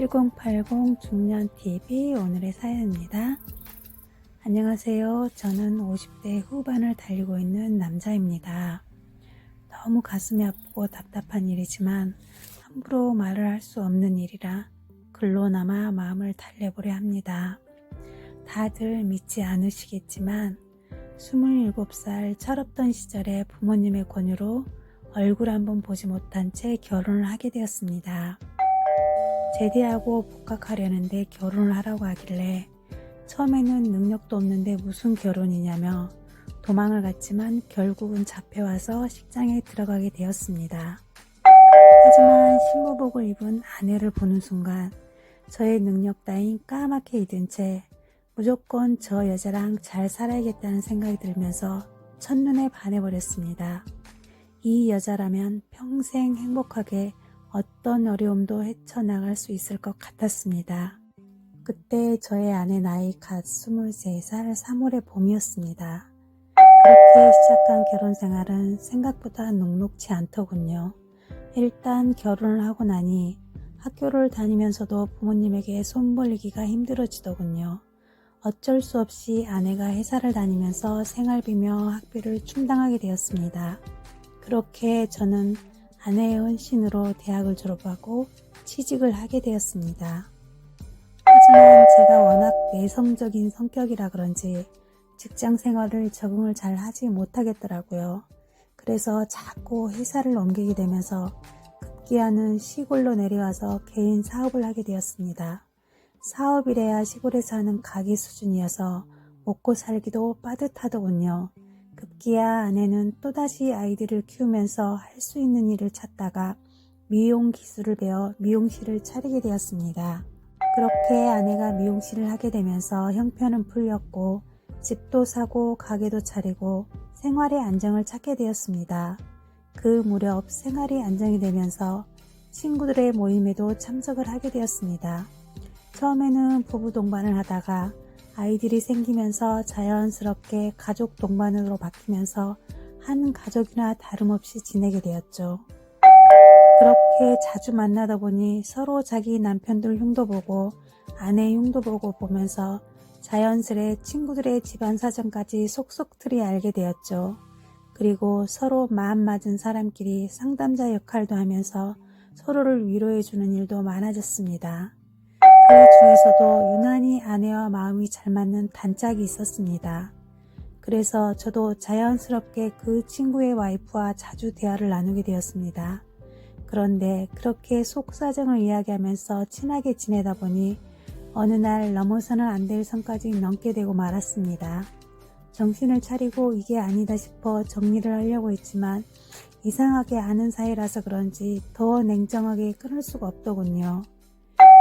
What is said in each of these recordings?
1080 중년TV 오늘의 사연입니다. 안녕하세요. 저는 50대 후반을 달리고 있는 남자입니다. 너무 가슴이 아프고 답답한 일이지만 함부로 말을 할 수 없는 일이라 글로나마 마음을 달래보려 합니다. 다들 믿지 않으시겠지만 27살 철없던 시절에 부모님의 권유로 얼굴 한번 보지 못한 채 결혼을 하게 되었습니다. 제대하고 복학하려는데 결혼을 하라고 하길래 처음에는 능력도 없는데 무슨 결혼이냐며 도망을 갔지만 결국은 잡혀와서 식장에 들어가게 되었습니다. 하지만 신부복을 입은 아내를 보는 순간 저의 능력 따윈 까맣게 잊은 채 무조건 저 여자랑 잘 살아야겠다는 생각이 들면서 첫눈에 반해버렸습니다. 이 여자라면 평생 행복하게 어떤 어려움도 헤쳐나갈 수 있을 것 같았습니다. 그때 저의 아내 나이 갓 23살 3월의 봄이었습니다. 그렇게 시작한 결혼 생활은 생각보다 녹록지 않더군요. 일단 결혼을 하고 나니 학교를 다니면서도 부모님에게 손 벌리기가 힘들어지더군요. 어쩔 수 없이 아내가 회사를 다니면서 생활비며 학비를 충당하게 되었습니다. 그렇게 저는 아내의 헌신으로 대학을 졸업하고 취직을 하게 되었습니다. 하지만 제가 워낙 내성적인 성격이라 그런지 직장 생활을 적응을 잘 하지 못하겠더라고요. 그래서 자꾸 회사를 옮기게 되면서 급기야는 시골로 내려와서 개인 사업을 하게 되었습니다. 사업이래야 시골에서 하는 가게 수준이어서 먹고 살기도 빠듯하더군요. 급기야 아내는 또다시 아이들을 키우면서 할 수 있는 일을 찾다가 미용 기술을 배워 미용실을 차리게 되었습니다. 그렇게 아내가 미용실을 하게 되면서 형편은 풀렸고 집도 사고 가게도 차리고 생활의 안정을 찾게 되었습니다. 그 무렵 생활이 안정이 되면서 친구들의 모임에도 참석을 하게 되었습니다. 처음에는 부부 동반을 하다가 아이들이 생기면서 자연스럽게 가족 동반으로 바뀌면서 한 가족이나 다름없이 지내게 되었죠. 그렇게 자주 만나다 보니 서로 자기 남편들 흉도 보고 아내 흉도 보고 보면서 자연스레 친구들의 집안 사정까지 속속들이 알게 되었죠. 그리고 서로 마음 맞은 사람끼리 상담자 역할도 하면서 서로를 위로해주는 일도 많아졌습니다. 그 중에서도 유난히 아내와 마음이 잘 맞는 단짝이 있었습니다. 그래서 저도 자연스럽게 그 친구의 와이프와 자주 대화를 나누게 되었습니다. 그런데 그렇게 속사정을 이야기하면서 친하게 지내다 보니 어느 날 넘어서는 안 될 선까지 넘게 되고 말았습니다. 정신을 차리고 이게 아니다 싶어 정리를 하려고 했지만 이상하게 아는 사이라서 그런지 더 냉정하게 끊을 수가 없더군요.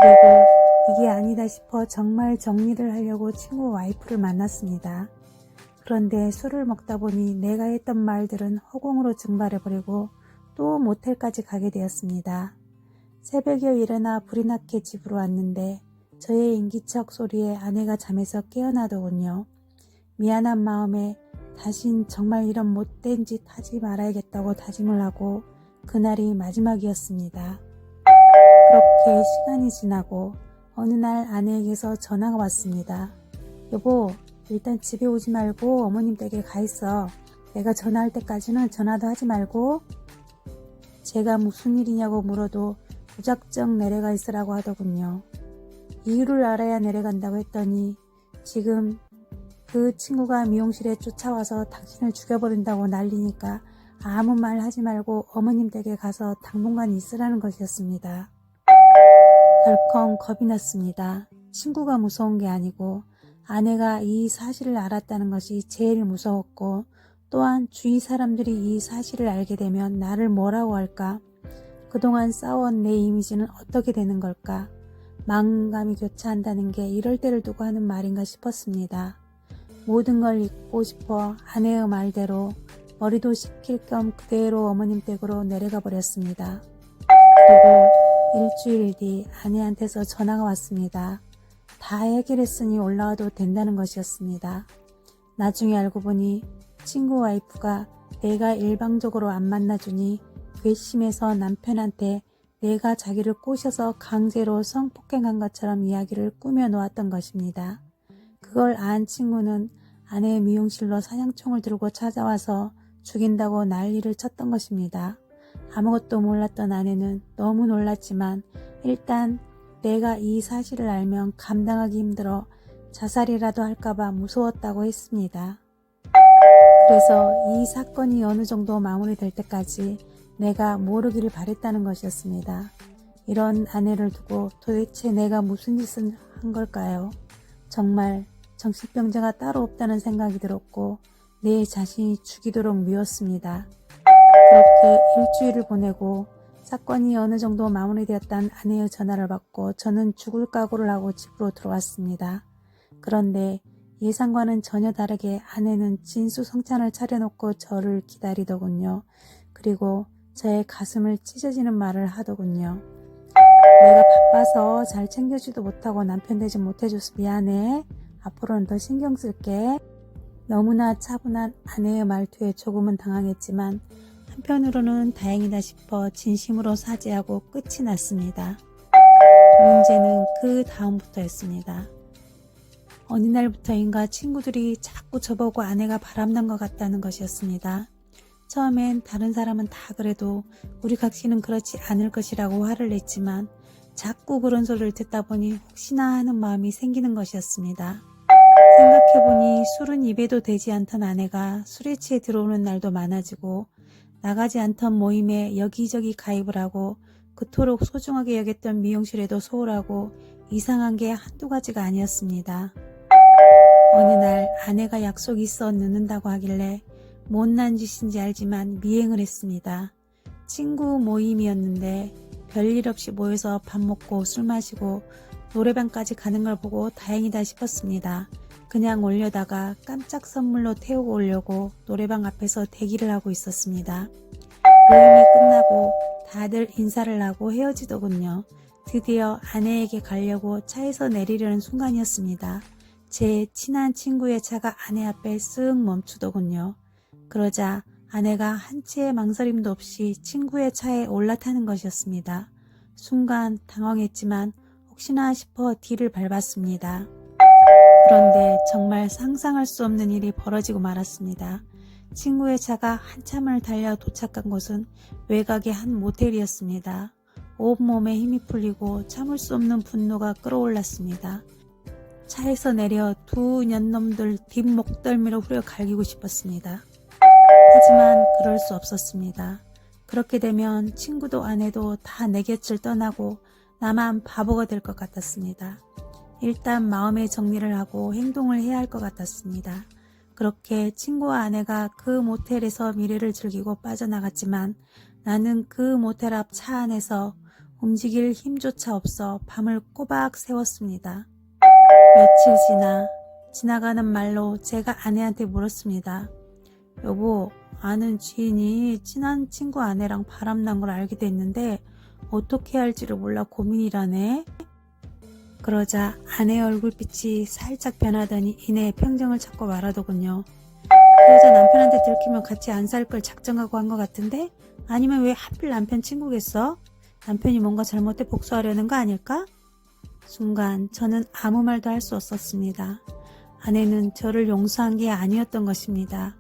그리고 이게 아니다 싶어 정말 정리를 하려고 친구 와이프를 만났습니다. 그런데 술을 먹다 보니 내가 했던 말들은 허공으로 증발해버리고 또 모텔까지 가게 되었습니다. 새벽에 일어나 불이 나게 집으로 왔는데 저의 인기척 소리에 아내가 잠에서 깨어나더군요. 미안한 마음에 다신 정말 이런 못된 짓 하지 말아야겠다고 다짐을 하고 그날이 마지막이었습니다. 그렇게 시간이 지나고 어느 날 아내에게서 전화가 왔습니다. 여보, 일단 집에 오지 말고 어머님 댁에 가 있어. 내가 전화할 때까지는 전화도 하지 말고. 제가 무슨 일이냐고 물어도 무작정 내려가 있으라고 하더군요. 이유를 알아야 내려간다고 했더니 지금 그 친구가 미용실에 쫓아와서 당신을 죽여버린다고 난리니까 아무 말 하지 말고 어머님 댁에 가서 당분간 있으라는 것이었습니다. 덜컹 겁이 났습니다. 친구가 무서운 게 아니고 아내가 이 사실을 알았다는 것이 제일 무서웠고 또한 주위 사람들이 이 사실을 알게 되면 나를 뭐라고 할까? 그동안 쌓아온 내 이미지는 어떻게 되는 걸까? 마음감이 교차한다는 게 이럴 때를 두고 하는 말인가 싶었습니다. 모든 걸 잊고 싶어 아내의 말대로 머리도 식힐 겸 그대로 어머님 댁으로 내려가 버렸습니다. 그리고 일주일 뒤 아내한테서 전화가 왔습니다. 다 해결했으니 올라와도 된다는 것이었습니다. 나중에 알고 보니 친구 와이프가 내가 일방적으로 안 만나주니 괘씸해서 남편한테 내가 자기를 꼬셔서 강제로 성폭행한 것처럼 이야기를 꾸며 놓았던 것입니다. 그걸 안 친구는 아내의 미용실로 사냥총을 들고 찾아와서 죽인다고 난리를 쳤던 것입니다. 아무것도 몰랐던 아내는 너무 놀랐지만 일단 내가 이 사실을 알면 감당하기 힘들어 자살이라도 할까봐 무서웠다고 했습니다. 그래서 이 사건이 어느 정도 마무리될 때까지 내가 모르기를 바랬다는 것이었습니다. 이런 아내를 두고 도대체 내가 무슨 짓을 한 걸까요? 정말 정신병자가 따로 없다는 생각이 들었고 내 자신이 죽이도록 미웠습니다. 그렇게 일주일을 보내고 사건이 어느 정도 마무리되었다는 아내의 전화를 받고 저는 죽을 각오를 하고 집으로 들어왔습니다. 그런데 예상과는 전혀 다르게 아내는 진수성찬을 차려놓고 저를 기다리더군요. 그리고 저의 가슴을 찢어지는 말을 하더군요. 내가 바빠서 잘 챙겨주지도 못하고 남편 대접 못해줘서 미안해. 앞으로는 더 신경 쓸게. 너무나 차분한 아내의 말투에 조금은 당황했지만 한편으로는 다행이다 싶어 진심으로 사죄하고 끝이 났습니다. 문제는 그 다음부터였습니다. 어느 날부터인가 친구들이 자꾸 저보고 아내가 바람난 것 같다는 것이었습니다. 처음엔 다른 사람은 다 그래도 우리 각시는 그렇지 않을 것이라고 화를 냈지만 자꾸 그런 소리를 듣다 보니 혹시나 하는 마음이 생기는 것이었습니다. 생각해보니 술은 입에도 대지 않던 아내가 술에 취해 들어오는 날도 많아지고 나가지 않던 모임에 여기저기 가입을 하고 그토록 소중하게 여겼던 미용실에도 소홀하고 이상한 게 한두 가지가 아니었습니다. 어느 날 아내가 약속이 있어 늦는다고 하길래 못난 짓인지 알지만 미행을 했습니다. 친구 모임이었는데 별일 없이 모여서 밥 먹고 술 마시고 노래방까지 가는 걸 보고 다행이다 싶었습니다. 그냥 올려다가 깜짝 선물로 태우고 오려고 노래방 앞에서 대기를 하고 있었습니다. 모임이 끝나고 다들 인사를 하고 헤어지더군요. 드디어 아내에게 가려고 차에서 내리려는 순간이었습니다. 제 친한 친구의 차가 아내 앞에 쓱 멈추더군요. 그러자 아내가 한 채의 망설임도 없이 친구의 차에 올라타는 것이었습니다. 순간 당황했지만 혹시나 싶어 뒤를 밟았습니다. 그런데 정말 상상할 수 없는 일이 벌어지고 말았습니다. 친구의 차가 한참을 달려 도착한 곳은 외곽의 한 모텔이었습니다. 온몸에 힘이 풀리고 참을 수 없는 분노가 끌어올랐습니다. 차에서 내려 두 년놈들 뒷목덜미로 후려 갈기고 싶었습니다. 하지만 그럴 수 없었습니다. 그렇게 되면 친구도 아내도 다 내 곁을 떠나고 나만 바보가 될 것 같았습니다. 일단 마음의 정리를 하고 행동을 해야 할 것 같았습니다. 그렇게 친구와 아내가 그 모텔에서 미래를 즐기고 빠져나갔지만 나는 그 모텔 앞 차 안에서 움직일 힘조차 없어 밤을 꼬박 새웠습니다. 며칠 지나가는 말로 제가 아내한테 물었습니다. 여보, 아는 지인이 친한 친구 아내랑 바람난 걸 알게 됐는데 어떻게 할지를 몰라 고민이라네. 그러자 아내의 얼굴빛이 살짝 변하더니 이내 평정을 찾고 말하더군요. 그러자 남편한테 들키면 같이 안 살 걸 작정하고 한 것 같은데? 아니면 왜 하필 남편 친구겠어? 남편이 뭔가 잘못해 복수하려는 거 아닐까? 순간 저는 아무 말도 할 수 없었습니다. 아내는 저를 용서한 게 아니었던 것입니다.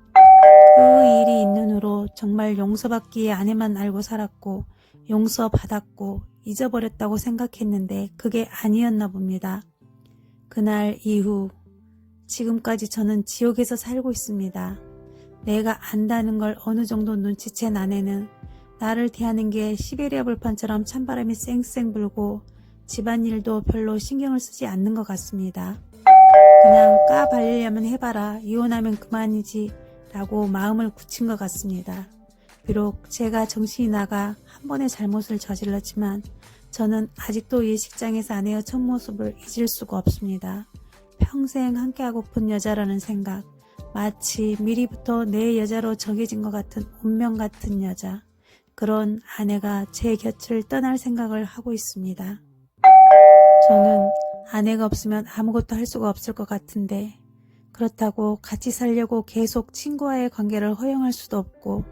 그 일이 있는 후로 정말 용서받기에 아내만 알고 살았고 용서받았고 잊어버렸다고 생각했는데 그게 아니었나 봅니다. 그날 이후 지금까지 저는 지옥에서 살고 있습니다. 내가 안다는 걸 어느 정도 눈치챈 아내는 나를 대하는 게 시베리아 불판처럼 찬바람이 쌩쌩 불고 집안일도 별로 신경을 쓰지 않는 것 같습니다. 그냥 까발리려면 해봐라, 이혼하면 그만이지 라고 마음을 굳힌 것 같습니다. 비록 제가 정신이 나가 한 번의 잘못을 저질렀지만 저는 아직도 이 식장에서 아내의 첫 모습을 잊을 수가 없습니다. 평생 함께하고픈 여자라는 생각, 마치 미리부터 내 여자로 정해진 것 같은 운명 같은 여자, 그런 아내가 제 곁을 떠날 생각을 하고 있습니다. 저는 아내가 없으면 아무것도 할 수가 없을 것 같은데 그렇다고 같이 살려고 계속 친구와의 관계를 허용할 수도 없고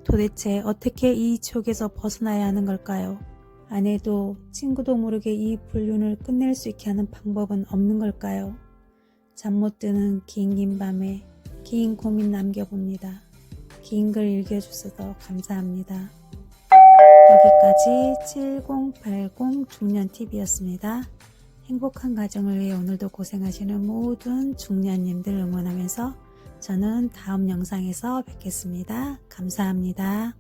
도대체 어떻게 이 지옥에서 벗어나야 하는 걸까요? 아내도 친구도 모르게 이 불륜을 끝낼 수 있게 하는 방법은 없는 걸까요? 잠 못 드는 긴 밤에 긴 고민 남겨봅니다. 긴 글 읽어주셔서 감사합니다. 여기까지 7080 중년TV였습니다. 행복한 가정을 위해 오늘도 고생하시는 모든 중년님들 응원하면서 저는 다음 영상에서 뵙겠습니다. 감사합니다.